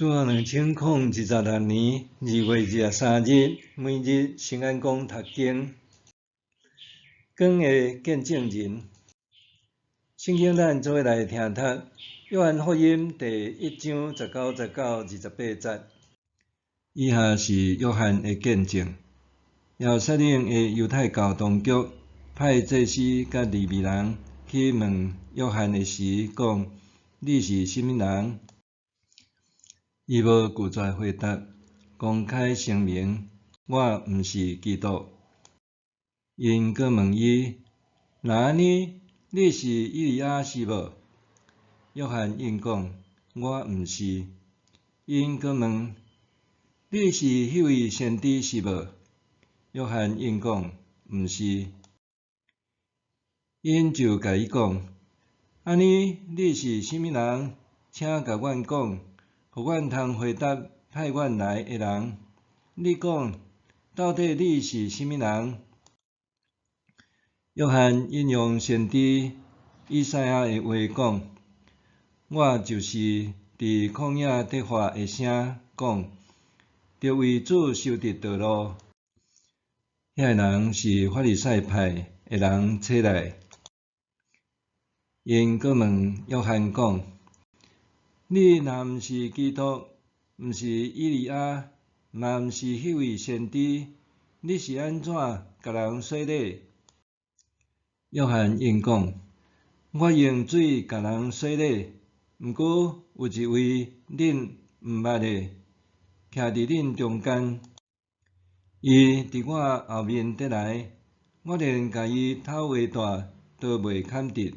自2026年2月23日，每日圣安宫读经，光的见证人。圣经咱做伙来听读，约翰福音第1章19、19、28节。以下是约翰的见证。耶路撒冷的犹太教当局派祭司甲利未人去问约翰的时，讲：你是甚物人？伊无拒绝回答，公开声明：我毋是基督。因阁问伊：若安尼，你是以利亚是无？约翰应讲：我毋是。因阁问：你是迄位先知是无？约翰应讲：毋是。因就甲伊讲：安尼，你是甚物人？请甲阮讲，互阮通回答派阮来的人。你讲，到底你是甚物人？约翰引用先知以赛亚的话讲：我就是伫旷野得发的声，讲，着为主修直道路。遐人是法利赛派的人起来。因阁问约翰讲：你若毋是基督，毋是以利亚，嘛毋是迄位先知，你是安怎甲人洗礼？约翰应讲：我用水甲人洗礼，毋过有一位恁毋捌的，徛伫恁中间。伊伫我后面得来，我连甲伊头围大都袂堪得。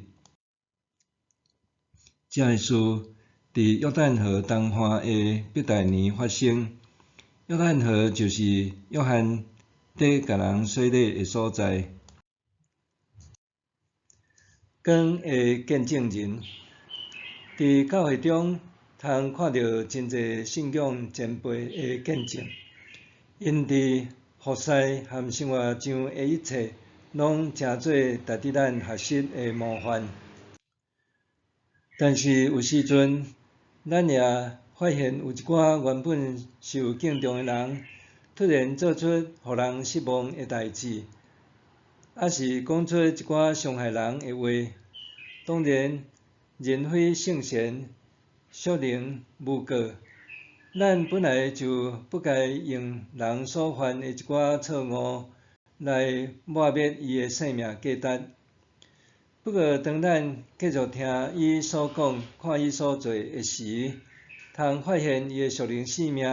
这个事伫约旦河东岸的伯大尼发生。约旦河就是约翰伫甲人洗礼的所在。光的见证人，伫教会中通看到真侪信仰前辈的见证，因伫服侍和生活上的一切，拢诚做值得咱学习的模范。但是有时阵，咱也发现有一寡原本受敬重的人，突然做出互人失望的代志，还是讲出一寡伤害人的话。当然，人非圣贤，孰能无过？咱本来就不该用人所犯的一寡错误来抹灭伊的性命价值。不过，当咱继续听伊所讲、看伊所做的时，通发现伊的属灵生命，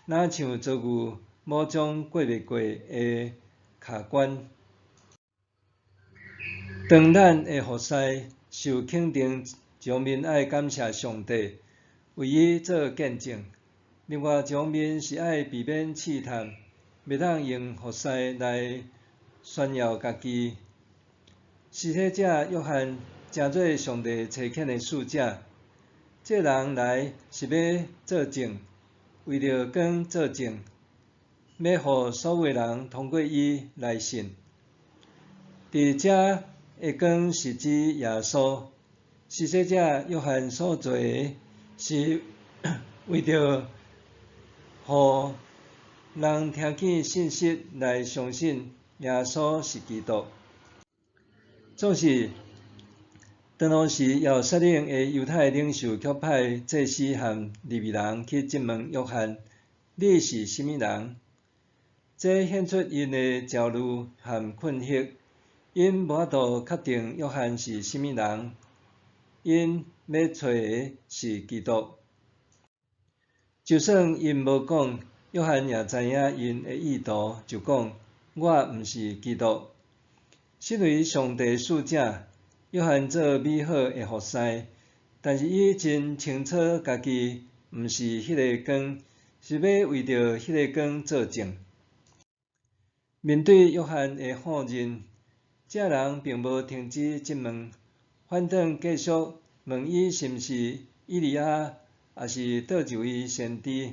哪像遭遇某种过袂过的卡关。当咱的服侍受肯定，上面爱感谢上帝，为伊做见证；另外一方面是爱避免试探，袂当用服侍来炫耀家己。施洗者约翰诚做上帝差遣的使者，这人来是要作证，为着光作证，要互所有人通过伊来信。伫遮的光是指耶稣。施洗者约翰所做的，是为着互人听见信息来相信耶稣是基督。总是当时耶路撒冷的犹太领袖却派祭司和利未人去质问约翰：你是甚物人？这显出因的焦虑和困惑，因无法度确定约翰是甚物人，因要找的是基督。就算因无讲，约翰也知影因的意图，就讲：我毋是基督。身为上帝使者，约翰做美好的服侍，但是伊真清楚家己毋是迄个光，是要为着迄个光作证。面对约翰的否认，这人并无停止质问，反倒继续问伊是毋是以利亚，还是倒一位先知。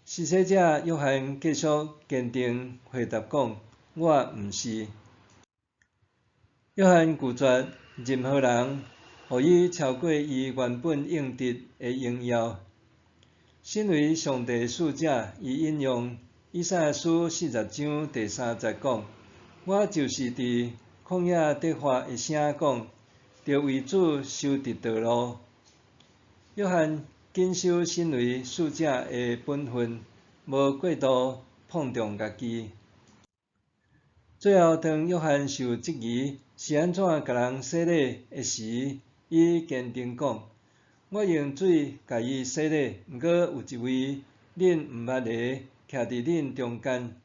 施洗者约翰继续坚定回答讲：我毋是。约翰拒绝任何人，互伊超过伊原本应得的荣耀。身为上帝使者，伊引用以赛亚书40章第3节讲：我就是伫旷野得发的声讲，着为主修直道路。约翰紧守身为使者的本分，无过度碰重家己。最后，当约翰受质疑是安怎甲人洗礼的时，伊坚定讲：我用水甲伊洗礼，毋过有一位恁毋捌的徛伫恁中间，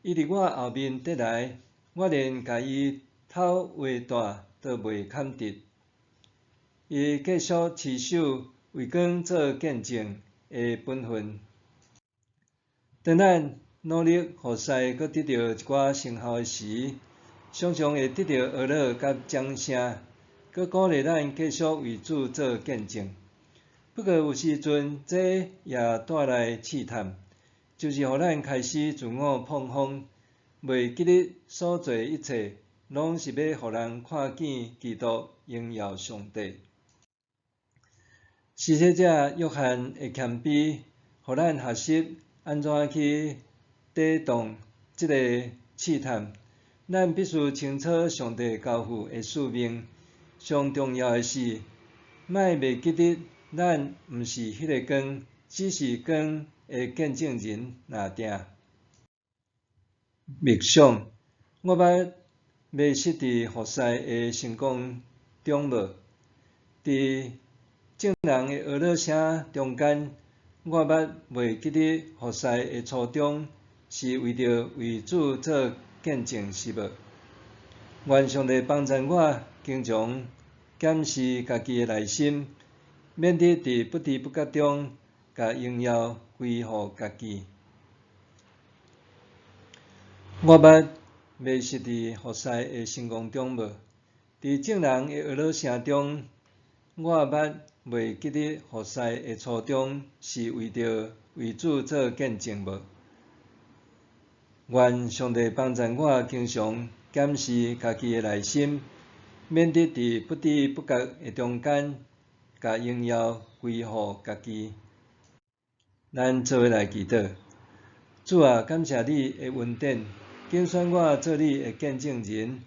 伊伫我后面得来，我连甲伊头画大都袂堪得。伊继续持守为光做见证的本分。当咱努力互使佮得到一寡成效的时，常常会得到学乐甲掌声，佮鼓励咱继续为主做见证。不过有时阵，这也带来试探，就是互咱开始自我膨风，袂记得所做一切，拢是要互人看见基督荣耀上帝。施洗者约翰的谦卑，互咱学习安怎去抵挡这个试探。咱必须清楚上帝交付的使命。上重要的是，莫袂记得咱毋是迄个光，只是光的见证人尔定。默想，我捌迷失伫服侍的成功中无？伫众人的学乐声中间，我捌袂记得服侍的初衷是为着为主做见证是无？愿上帝帮助我，经常检视家己的内心，免得伫不知不觉中，甲荣耀归互家己。我捌迷失伫服侍的成功中无？伫众人的学乐声中，我捌袂记得服侍的初衷是为着为主做见证无？愿上帝帮助我，经常检视家己的内心，免得伫不知不觉的中间，甲荣耀归互家己。咱做伙来祈祷，主啊，感谢你的恩典，拣选我做你的见证人，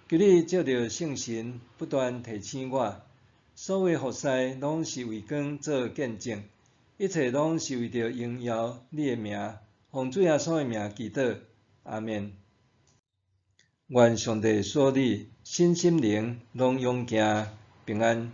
求你借着圣神不断提醒我，所有服侍拢是为光做见证，一切拢是为着荣耀你的名，奉主耶稣的名祈祷，阿们。愿上帝所你身心灵拢永行平安。